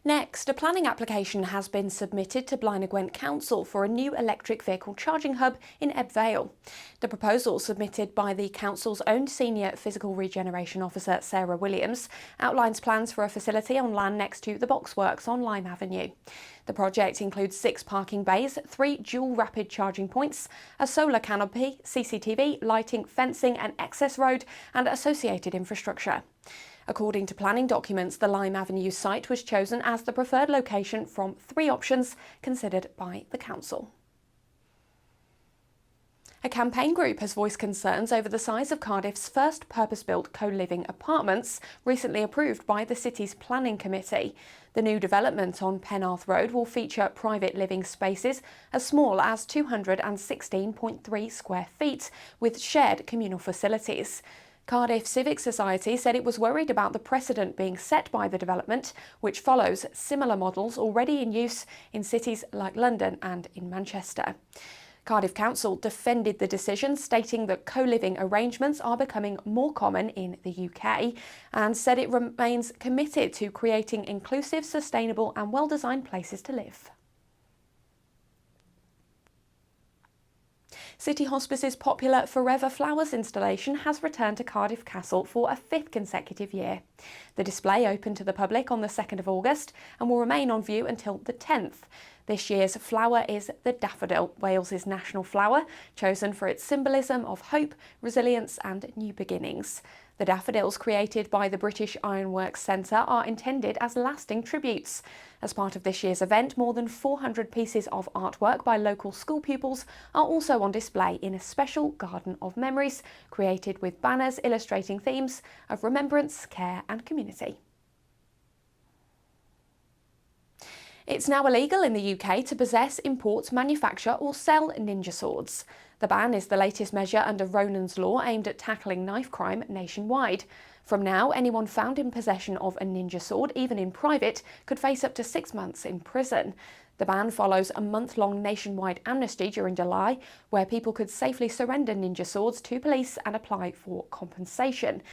Next, a planning application has been submitted to Blaenau Gwent Council for a new electric vehicle charging hub in Ebb Vale. The proposal, submitted by the council's own senior physical regeneration officer Sarah Williams, outlines plans for a facility on land next to the Boxworks on Lime Avenue. The project includes 6 parking bays, 3 dual rapid charging points, a solar canopy, CCTV, lighting, fencing and access road and associated infrastructure. According to planning documents, the Lime Avenue site was chosen as the preferred location from 3 options considered by the council. A campaign group has voiced concerns over the size of Cardiff's first purpose-built co-living apartments, recently approved by the city's planning committee. The new development on Penarth Road will feature private living spaces as small as 216.3 square feet, with shared communal facilities. Cardiff Civic Society said it was worried about the precedent being set by the development, which follows similar models already in use in cities like London and in Manchester. Cardiff Council defended the decision, stating that co-living arrangements are becoming more common in the UK, and said it remains committed to creating inclusive, sustainable and well-designed places to live. City Hospice's popular Forever Flowers installation has returned to Cardiff Castle for a 5th consecutive year. The display opened to the public on the 2nd of August and will remain on view until the 10th. This year's flower is the daffodil, Wales's national flower, chosen for its symbolism of hope, resilience and new beginnings. The daffodils, created by the British Ironworks Centre, are intended as lasting tributes. As part of this year's event, more than 400 pieces of artwork by local school pupils are also on display in a special Garden of Memories, created with banners illustrating themes of remembrance, care and community. It's now illegal in the UK to possess, import, manufacture or sell ninja swords. The ban is the latest measure under Ronan's Law aimed at tackling knife crime nationwide. From now, anyone found in possession of a ninja sword, even in private, could face up to 6 months in prison. The ban follows a month-long nationwide amnesty during July, where people could safely surrender ninja swords to police and apply for compensation.